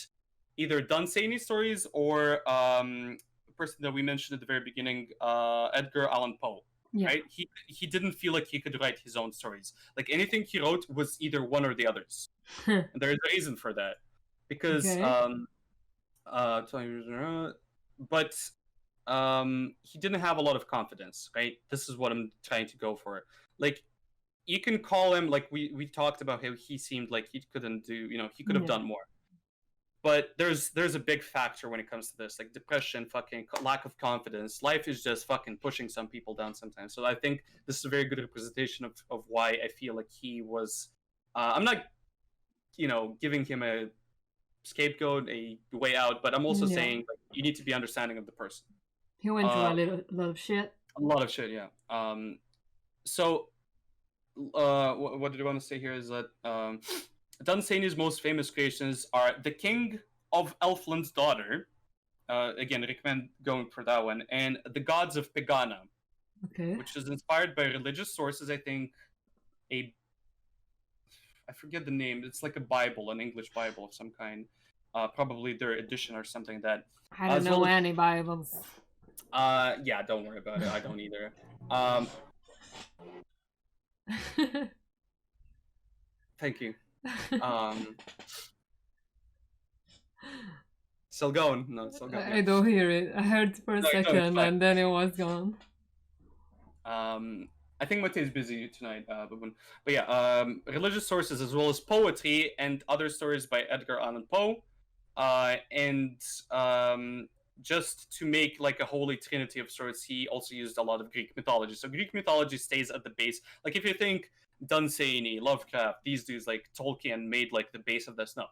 either Dunsany stories or the person that we mentioned at the very beginning, Edgar Allan Poe. Yeah. Right? He didn't feel like he could write his own stories. Like anything he wrote was either one or the others. And there is a reason for that. Because but he didn't have a lot of confidence, right? This is what I'm trying to go for. Like you can call him, like we talked about how he seemed like he couldn't do, he could have done more. But there's a big factor when it comes to this, like depression, fucking lack of confidence. Life is just fucking pushing some people down sometimes. So I think this is a very good representation of why I feel like he was. I'm not, giving him a scapegoat, a way out, but I'm also saying like, you need to be understanding of the person. He went through a lot of shit. A lot of shit, yeah. So what did I want to say here is that Dunsany's most famous creations are The King of Elfland's Daughter. Again, I recommend going for that one. And The Gods of Pegana, which is inspired by religious sources. I think I forget the name. It's like a Bible, an English Bible of some kind. Probably their edition or something that. I don't know any Bibles. Yeah, don't worry about it. I don't either. Thank you. Still going? No, it's still going. I don't hear it. I heard for a second and then it was gone. I think Matei's busy tonight, but yeah, religious sources as well as poetry and other stories by Edgar Allan Poe, and just to make like a holy trinity of sorts, he also used a lot of Greek mythology. So Greek mythology stays at the base. Like if you think Dunsany, Lovecraft, these dudes like Tolkien made like the base of this. No,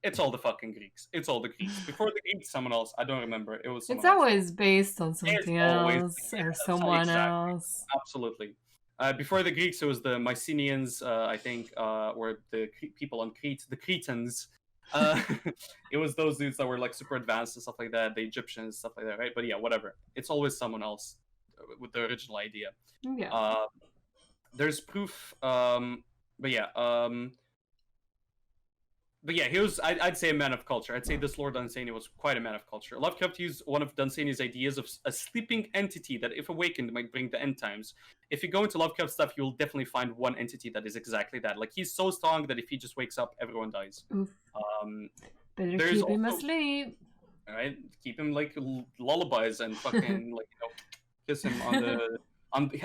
it's all the fucking Greeks. It's all the Greeks. Before the Greeks, someone else. I don't remember. It was. It's always based on something else or someone else. Absolutely. Before the Greeks, it was the Mycenaeans. I think, or the people on Crete, the Cretans. It was those dudes that were like super advanced and stuff like that. The Egyptians, stuff like that, right? But yeah, whatever. It's always someone else with the original idea. Yeah. There's proof, but yeah, he was, I'd say, a man of culture. I'd say this Lord Dunsany was quite a man of culture. Lovecraft used one of Dunsany's ideas of a sleeping entity that, if awakened, might bring the end times. If you go into Lovecraft stuff, you'll definitely find one entity that is exactly that. Like, he's so strong that if he just wakes up, everyone dies. Better keep him asleep. All right, keep him like lullabies and fucking like kiss him on the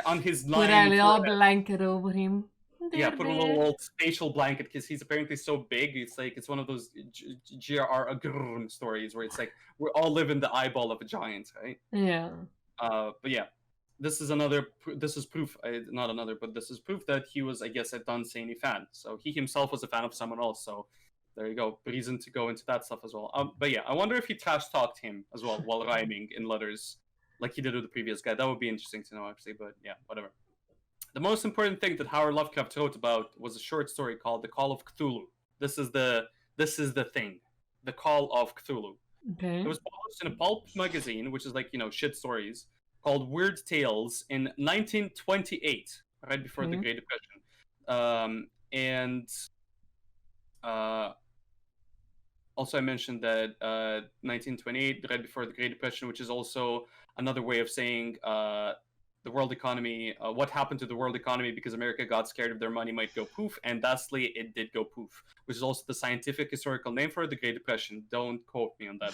on his line. Put a little blanket over him. Yeah, put a little spatial blanket because he's apparently so big. It's like it's one of those J.R.R. stories where it's like we all live in the eyeball of a giant, right? Yeah. But yeah, this is another. This is proof. Not another, but this is proof that he was, I guess, a Dunsany fan. So he himself was a fan of someone else. So there you go. Reason to go into that stuff as well. But yeah, I wonder if he trash talked him as well while rhyming in letters, like he did with the previous guy. That would be interesting to know, actually. But yeah, whatever. The most important thing that Howard Lovecraft wrote about was a short story called "The Call of Cthulhu." This is the thing, the Call of Cthulhu. Okay. It was published in a pulp magazine, which is like, shit stories, called Weird Tales in 1928, right before the Great Depression. And also I mentioned that 1928, right before the Great Depression, which is also another way of saying the world economy, what happened to the world economy because America got scared of their money might go poof, and thusly it did go poof, which is also the scientific historical name for the Great Depression. Don't quote me on that.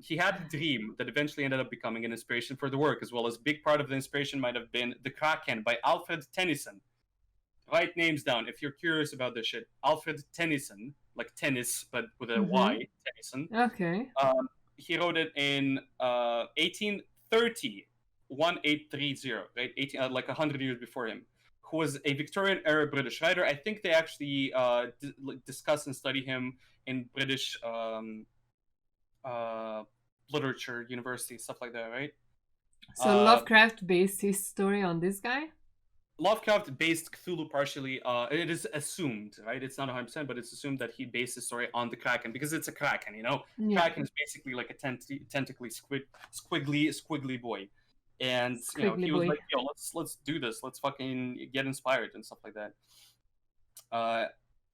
He had a dream that eventually ended up becoming an inspiration for the work, as well as a big part of the inspiration might have been The Kraken by Alfred Tennyson. Write names down if you're curious about this shit. Alfred Tennyson, like tennis, but with a Y, Tennyson. Okay. He wrote it in 1830, 1830, right? Like 100 years before him. Who was a Victorian era British writer. I think they actually discuss and study him in British literature, university, stuff like that, right? So Lovecraft based his story on this guy? Lovecraft based Cthulhu partially. It is assumed, right? It's not 100%, but it's assumed that he based his story on the Kraken because it's a Kraken, Yeah. Kraken is basically like a tentacly squiggly boy, and he was like, "Yo, let's do this. Let's fucking get inspired and stuff like that."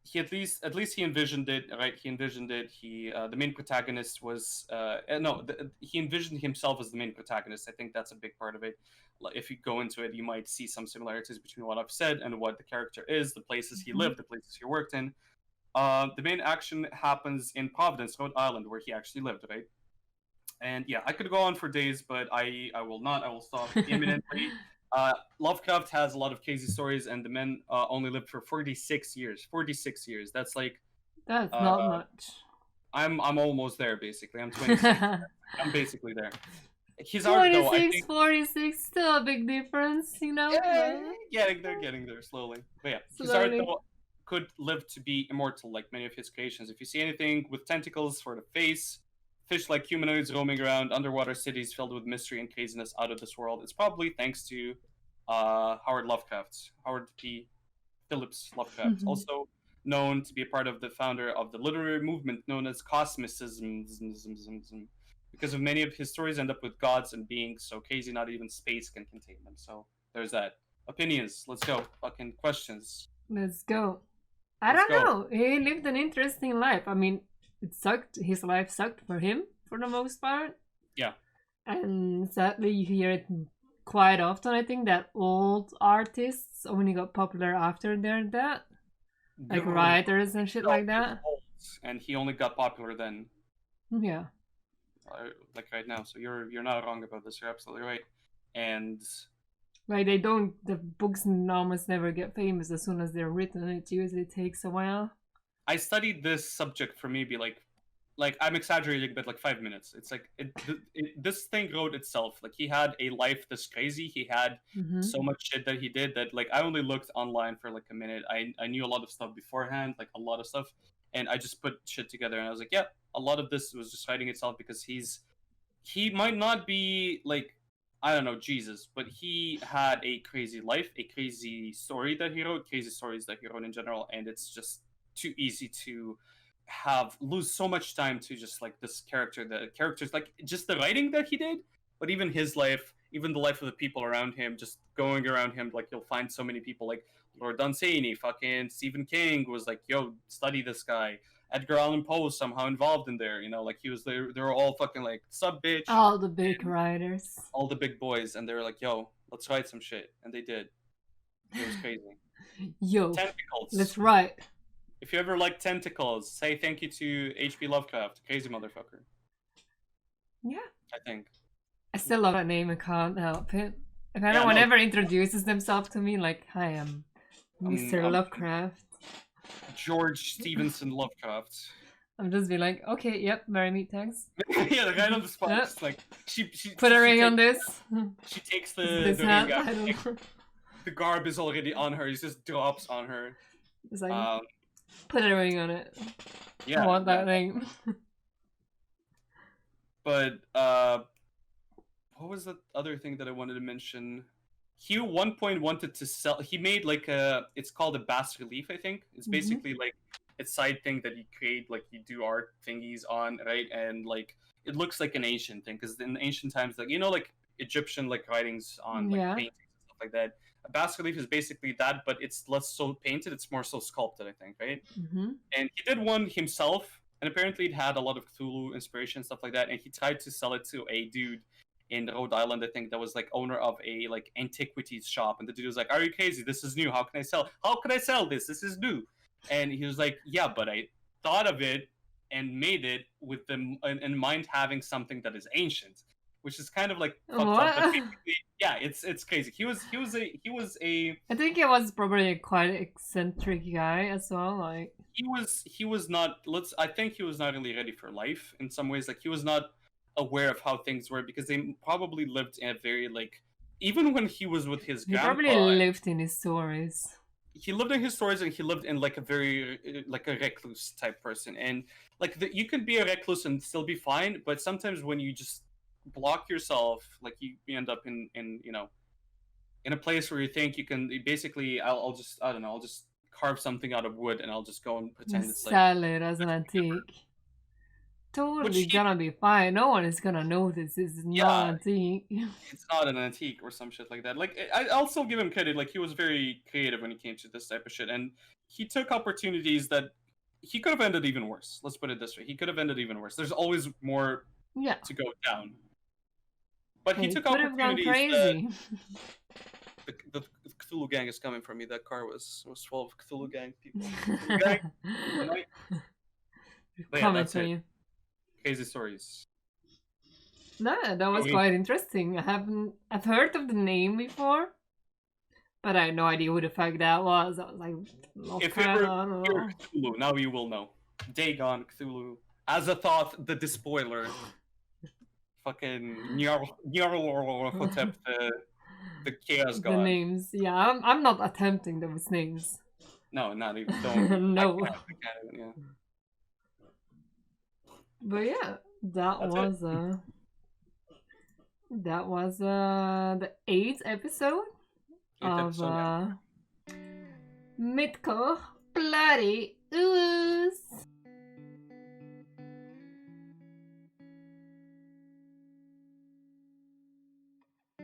He at least he envisioned it, right? He envisioned it. He the main protagonist was he envisioned himself as the main protagonist. I think that's a big part of it. If you go into it, you might see some similarities between what I've said and what the character is, the places he lived, the places he worked in. The main action happens in Providence, Rhode Island, where he actually lived, right? And yeah, I could go on for days, but I will not. I will stop imminently. Lovecraft has a lot of crazy stories, and the man only lived for 46 years. 46 years. That's like... That's not much. I'm almost there, basically. I'm 26. I'm basically there. His 46, art, though, I think... 46, still a big difference, Yeah, getting there slowly. But yeah, his art, though, could live to be immortal, like many of his creations. If you see anything with tentacles for the face, fish-like humanoids roaming around, underwater cities filled with mystery and craziness out of this world, it's probably thanks to Howard Lovecraft. Howard P. Phillips Lovecraft, also known to be a part of the founder of the literary movement known as Cosmicism, because of many of his stories end up with gods and beings so crazy not even space can contain them. So there's that. Opinions. Let's go. Fucking questions. Let's go. I don't know. He lived an interesting life. I mean, it sucked. His life sucked for him for the most part. Yeah. And sadly, you hear it quite often. I think that old artists only got popular after their death, like writers and shit like that. And he only got popular then. Yeah. Like right now. So you're not wrong about this. You're absolutely right. And like the books almost never get famous as soon as they're written. It usually takes a while. I studied this subject for maybe like I'm exaggerating, but like 5 minutes. It's like this thing wrote itself. Like he had a life this crazy. He had so much shit that he did that like I only looked online for like a minute. I knew a lot of stuff beforehand, like a lot of stuff, and I just put shit together. And I was like, yeah, a lot of this was just writing itself because he might not be like, I don't know, Jesus, but he had a crazy life, a crazy story that he wrote, crazy stories that he wrote in general, and it's just too easy to lose so much time to just like the characters, like just the writing that he did, but even his life, even the life of the people around him, just going around him, like you'll find so many people like Lord Dunsany, fucking Stephen King was like, yo, study this guy. Edgar Allan Poe was somehow involved in there, like he was there. They were all fucking like, sub bitch. All the big writers. All the big boys, and they were like, yo, let's write some shit. And they did. It was crazy. Yo, tentacles. Let's write. If you ever like tentacles, say thank you to H.P. Lovecraft. Crazy motherfucker. Yeah. I think. I still love that name. I can't help it. If anyone ever introduces themselves to me, like, hi, I'm Mr. Lovecraft. George Stevenson Lovecraft. I'm just be like, okay, yep, marry me, thanks. Yeah, right on the spot. Yep. Just like she put a ring on this. She takes this the hat, ring out. I don't know. The garb is already on her. He just drops on her. It's like, put a ring on it. Yeah, I want that ring. But what was the other thing that I wanted to mention? He at one point wanted to sell. He made like it's called a bas relief, I think. It's basically like a side thing that you create, like you do art thingies on, right? And like it looks like an ancient thing, because in ancient times, like like Egyptian like writings on like paintings and stuff like that. A bas relief is basically that, but it's less so painted; it's more so sculpted, I think, right? And he did one himself, and apparently it had a lot of Cthulhu inspiration and stuff like that. And he tried to sell it to a dude in Rhode Island, I think, that was like owner of a like antiquities shop, and the dude was like, "Are you crazy? This is new. How can I sell? How can I sell this? This is new." And he was like, "Yeah, but I thought of it and made it with them in mind having something that is ancient," which is kind of like fucked up. But yeah, it's crazy. He was a. I think he was probably a quite eccentric guy as well. Like he was not. I think he was not really ready for life in some ways. Like he was not aware of how things were, because they probably lived in a very like, even when he was with his grandpa, probably lived in his stories. He lived in his stories, and he lived in like a very like a recluse type person. And like you can be a recluse and still be fine, but sometimes when you just block yourself, like you end up in in a place where you think you can basically I'll just I don't know, I'll just carve something out of wood and I'll just go and pretend it's like sell it as an antique. Totally gonna be fine. No one is gonna notice this is not an antique. It's not an antique or some shit like that. Like I'll still give him credit. Like he was very creative when he came to this type of shit, and he took opportunities that he could have ended even worse. Let's put it this way: he could have ended even worse. There's always more to go down. But he took opportunities. Crazy. The Cthulhu gang is coming for me. That car was full of Cthulhu gang people. Cthulhu gang. Coming for you. Crazy stories. No, that was quite interesting. I've heard of the name before, but I had no idea who the fuck that was. I was like, if you were Cthulhu, now you will know. Dagon, Cthulhu, Azathoth, the Despoiler, fucking Nyarlathotep, the Chaos God. The names, yeah, I'm not attempting those names. No, not even. Don't. No. I can't even, yeah. But yeah, that was the 8th episode of Mythical Bloody